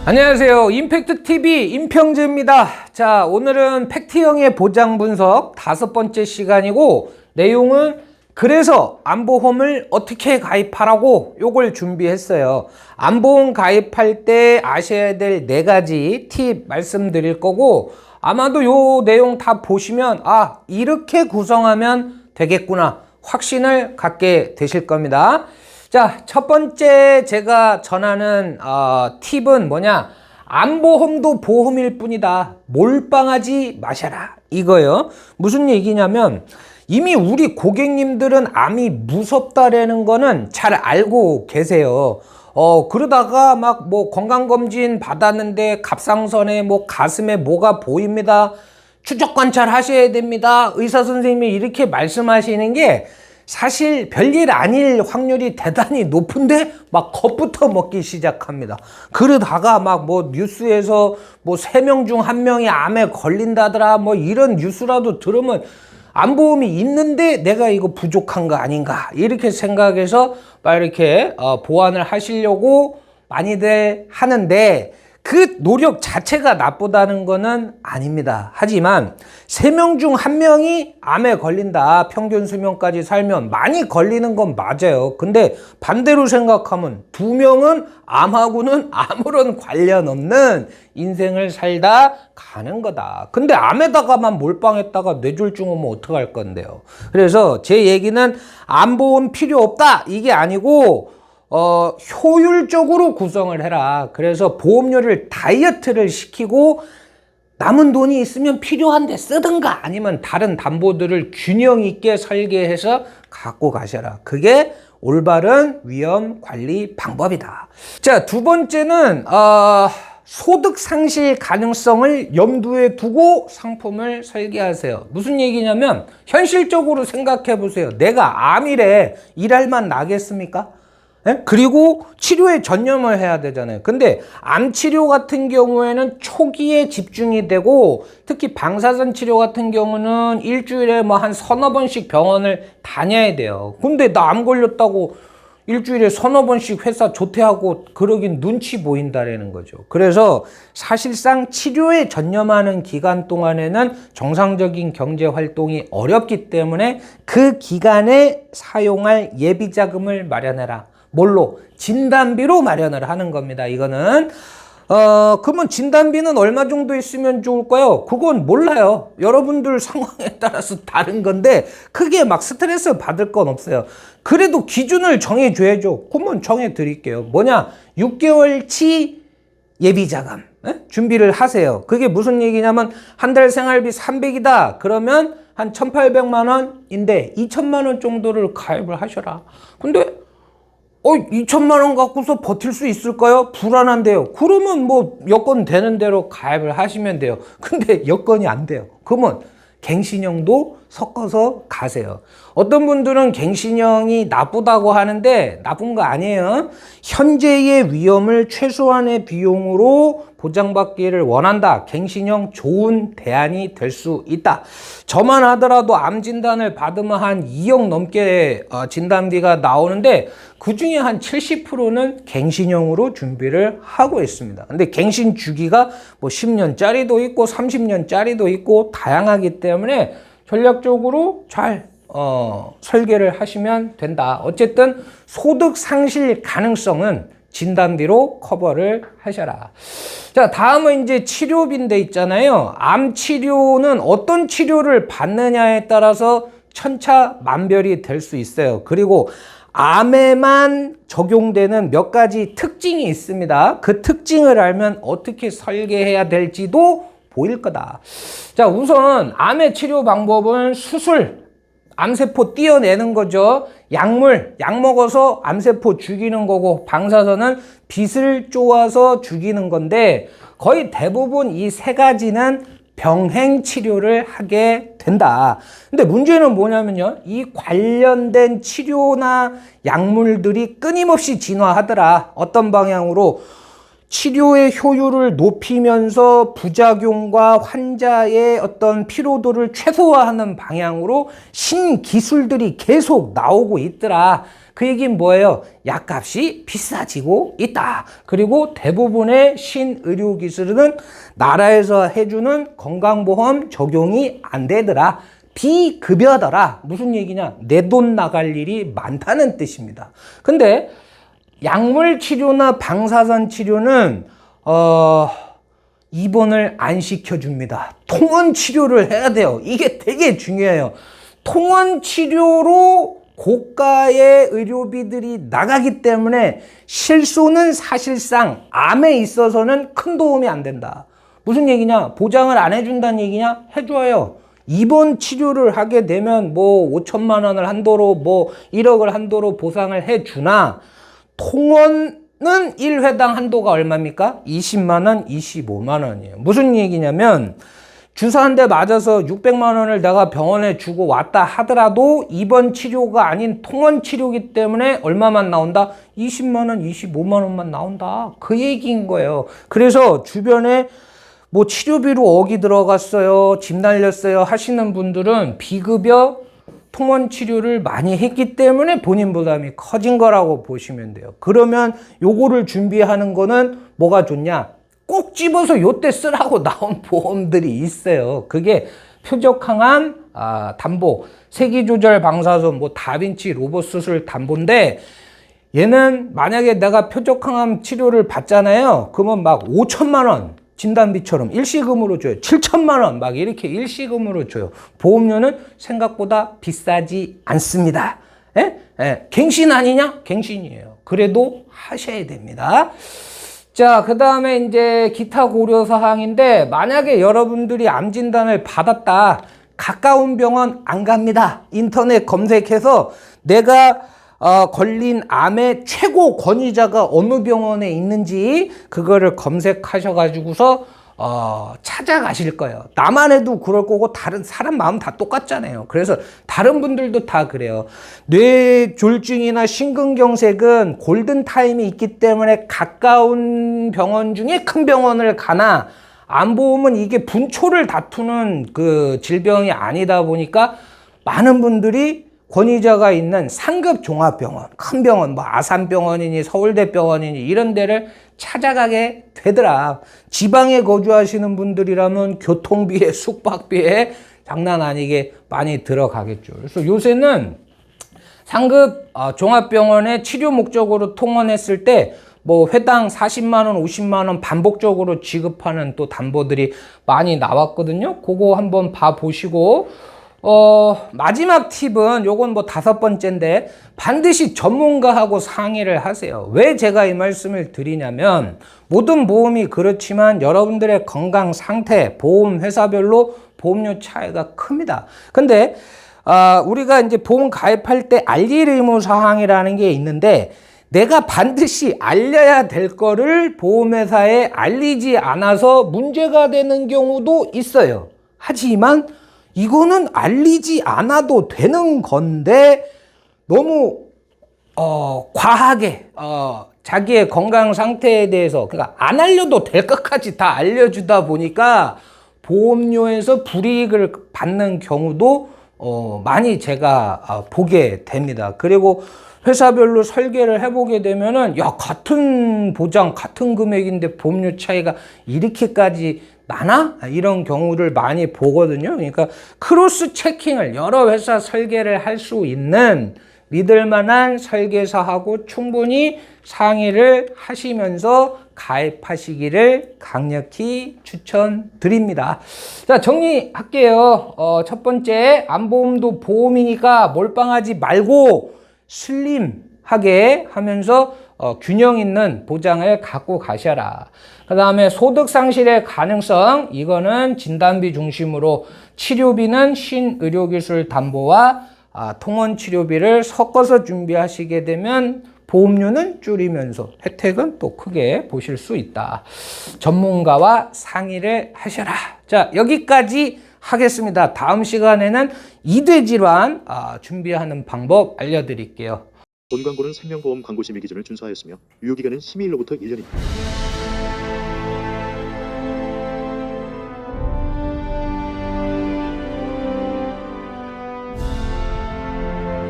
안녕하세요. 임팩트TV 임평재입니다. 자, 오늘은 팩트형의 보장 분석 5번째 시간이고, 내용은 그래서 안보험을 어떻게 가입하라고 요걸 준비했어요. 안보험 가입할 때 아셔야 될 4가지 팁 말씀드릴 거고, 아마도 요 내용 다 보시면 이렇게 구성하면 되겠구나 확신을 갖게 되실 겁니다. 자, 첫 번째 제가 전하는 팁은 뭐냐? 안보험도 보험일 뿐이다. 몰빵하지 마셔라. 이거요. 무슨 얘기냐면, 이미 우리 고객님들은 암이 무섭다라는 거는 잘 알고 계세요. 그러다가 막 건강검진 받았는데 갑상선에 가슴에 뭐가 보입니다. 추적 관찰 하셔야 됩니다. 의사 선생님이 이렇게 말씀하시는 게 사실 별일 아닐 확률이 대단히 높은데 막 겁부터 먹기 시작합니다. 그러다가 뉴스에서 3명 중 1명이 암에 걸린다더라 이런 뉴스라도 들으면 안보험이 있는데 내가 이거 부족한 거 아닌가 이렇게 생각해서 막 이렇게 보완을 하시려고 많이들 하는데, 그 노력 자체가 나쁘다는 거는 아닙니다. 하지만 3명 중 1명이 암에 걸린다. 평균 수명까지 살면 많이 걸리는 건 맞아요. 근데 반대로 생각하면 2명은 암하고는 아무런 관련 없는 인생을 살다 가는 거다. 근데 암에다가만 몰빵했다가 뇌졸중 오면 어떡할 건데요. 그래서 제 얘기는 암보험 필요 없다 이게 아니고 효율적으로 구성을 해라. 그래서 보험료를 다이어트를 시키고 남은 돈이 있으면 필요한데 쓰든가 아니면 다른 담보들을 균형 있게 설계해서 갖고 가셔라. 그게 올바른 위험 관리 방법이다. 자, 두 번째는 소득 상실 가능성을 염두에 두고 상품을 설계하세요. 무슨 얘기냐면, 현실적으로 생각해 보세요. 내가 암이래 일할 만 나겠습니까? 그리고 치료에 전념을 해야 되잖아요. 근데 암 치료 같은 경우에는 초기에 집중이 되고, 특히 방사선 치료 같은 경우는 일주일에 한 서너 번씩 병원을 다녀야 돼요. 근데 나 암 걸렸다고 일주일에 서너 번씩 회사 조퇴하고 그러긴 눈치 보인다라는 거죠. 그래서 사실상 치료에 전념하는 기간 동안에는 정상적인 경제 활동이 어렵기 때문에 그 기간에 사용할 예비 자금을 마련해라. 뭘로? 진단비로 마련을 하는 겁니다. 이거는 그러면 진단비는 얼마 정도 있으면 좋을까요? 그건 몰라요. 여러분들 상황에 따라서 다른 건데 크게 스트레스 받을 건 없어요. 그래도 기준을 정해줘야죠. 그러면 정해드릴게요. 뭐냐? 6개월치 예비자금 준비를 하세요. 그게 무슨 얘기냐면, 한 달 생활비 300이다 그러면 한 1,800만 원인데 2천만 원 정도를 가입을 하셔라. 근데 2천만 원 갖고서 버틸 수 있을까요? 불안한데요. 그러면 여건 되는 대로 가입을 하시면 돼요. 근데 여건이 안 돼요. 그러면 갱신형도 섞어서 가세요. 어떤 분들은 갱신형이 나쁘다고 하는데 나쁜 거 아니에요. 현재의 위험을 최소한의 비용으로 보장받기를 원한다. 갱신형 좋은 대안이 될 수 있다. 저만 하더라도 암 진단을 받으면 한 2억 넘게 진단비가 나오는데, 그 중에 한 70%는 갱신형으로 준비를 하고 있습니다. 근데 갱신 주기가 10년짜리도 있고 30년짜리도 있고 다양하기 때문에 전략적으로 잘 설계를 하시면 된다. 어쨌든 소득 상실 가능성은 진단비로 커버를 하셔라. 자, 다음은 이제 치료비인데 있잖아요. 암 치료는 어떤 치료를 받느냐에 따라서 천차만별이 될 수 있어요. 그리고 암에만 적용되는 몇 가지 특징이 있습니다. 그 특징을 알면 어떻게 설계해야 될지도 보일 거다. 자, 우선 암의 치료 방법은 수술, 암세포 띄어내는 거죠. 약물, 약 먹어서 암세포 죽이는 거고, 방사선은 빛을 쪼아서 죽이는 건데, 거의 대부분 이 3가지는 병행 치료를 하게 된다. 근데 문제는 뭐냐면요, 이 관련된 치료나 약물들이 끊임없이 진화하더라. 어떤 방향으로? 치료의 효율을 높이면서 부작용과 환자의 어떤 피로도를 최소화하는 방향으로 신기술들이 계속 나오고 있더라. 그 얘기는 뭐예요? 약값이 비싸지고 있다. 그리고 대부분의 신의료기술은 나라에서 해주는 건강보험 적용이 안 되더라. 비급여더라. 무슨 얘기냐? 내 돈 나갈 일이 많다는 뜻입니다. 근데 약물 치료나 방사선 치료는 입원을 안 시켜줍니다. 통원 치료를 해야 돼요. 이게 되게 중요해요. 통원 치료로 고가의 의료비들이 나가기 때문에 실손은 사실상 암에 있어서는 큰 도움이 안 된다. 무슨 얘기냐? 보장을 안 해준다는 얘기냐? 해줘요. 입원 치료를 하게 되면 뭐 5천만 원을 한도로 뭐 1억을 한도로 보상을 해주나 통원은 1회당 한도가 얼마입니까? 20만 원, 25만 원이에요. 무슨 얘기냐면 주사 한 대 맞아서 600만 원을 내가 병원에 주고 왔다 하더라도 입원 치료가 아닌 통원 치료이기 때문에 얼마만 나온다? 20만 원, 25만 원만 나온다. 그 얘기인 거예요. 그래서 주변에 뭐 치료비로 억이 들어갔어요, 집 날렸어요 하시는 분들은 비급여 통원 치료를 많이 했기 때문에 본인 부담이 커진 거라고 보시면 돼요. 그러면 요거를 준비하는 거는 뭐가 좋냐? 꼭 집어서 요때 쓰라고 나온 보험들이 있어요. 그게 표적항암 담보, 세기조절 방사선, 뭐 다빈치 로봇 수술 담보인데 얘는 만약에 내가 표적항암 치료를 받잖아요. 그러면 막 5천만 원 진단비처럼 일시금으로 줘요. 7천만 원 막 이렇게 일시금으로 줘요. 보험료는 생각보다 비싸지 않습니다. 갱신 아니냐? 갱신이에요. 그래도 하셔야 됩니다. 자, 그 다음에 이제 기타 고려사항인데 만약에 여러분들이 암 진단을 받았다. 가까운 병원 안 갑니다. 인터넷 검색해서 내가 걸린 암의 최고 권위자가 어느 병원에 있는지 그거를 검색하셔가지고서 찾아가실 거예요. 나만 해도 그럴 거고 다른 사람 마음 다 똑같잖아요. 그래서 다른 분들도 다 그래요. 뇌졸중이나 심근경색은 골든타임이 있기 때문에 가까운 병원 중에 큰 병원을 가나 암보험은 이게 분초를 다투는 그 질병이 아니다 보니까 많은 분들이 권위자가 있는 상급 종합병원, 큰 병원, 뭐 아산병원이니 서울대병원이니 이런 데를 찾아가게 되더라. 지방에 거주하시는 분들이라면 교통비에 숙박비에 장난 아니게 많이 들어가겠죠. 그래서 요새는 상급 종합병원에 치료 목적으로 통원했을 때 뭐 회당 40만 원, 50만 원 반복적으로 지급하는 또 담보들이 많이 나왔거든요. 그거 한번 봐보시고 마지막 팁은 요건 뭐 5번째인데 반드시 전문가하고 상의를 하세요. 왜 제가 이 말씀을 드리냐면 모든 보험이 그렇지만 여러분들의 건강 상태, 보험 회사별로 보험료 차이가 큽니다. 근데 우리가 이제 보험 가입할 때 알릴 의무 사항이라는 게 있는데 내가 반드시 알려야 될 거를 보험회사에 알리지 않아서 문제가 되는 경우도 있어요. 하지만 이거는 알리지 않아도 되는 건데 너무 과하게 자기의 건강 상태에 대해서 그러니까 안 알려도 될 것까지 다 알려주다 보니까 보험료에서 불이익을 받는 경우도 많이 제가 보게 됩니다. 그리고 회사별로 설계를 해보게 되면은 야 같은 보장 같은 금액인데 보험료 차이가 이렇게까지 나나? 이런 경우를 많이 보거든요. 그러니까 크로스 체킹을 여러 회사 설계를 할 수 있는 믿을만한 설계사하고 충분히 상의를 하시면서 가입하시기를 강력히 추천드립니다. 자, 정리할게요. 첫 번째, 암보험도 보험이니까 몰빵하지 말고 슬림하게 하면서 균형 있는 보장을 갖고 가셔라. 그 다음에 소득 상실의 가능성, 이거는 진단비 중심으로 치료비는 신의료기술 담보와 통원 치료비를 섞어서 준비하시게 되면 보험료는 줄이면서 혜택은 또 크게 보실 수 있다. 전문가와 상의를 하셔라. 자, 여기까지 하겠습니다. 다음 시간에는 이대 질환 준비하는 방법 알려드릴게요. 본 광고는 생명보험 광고 심의 기준을 준수하였으며 유효기간은 심의일로부터 1년입니다.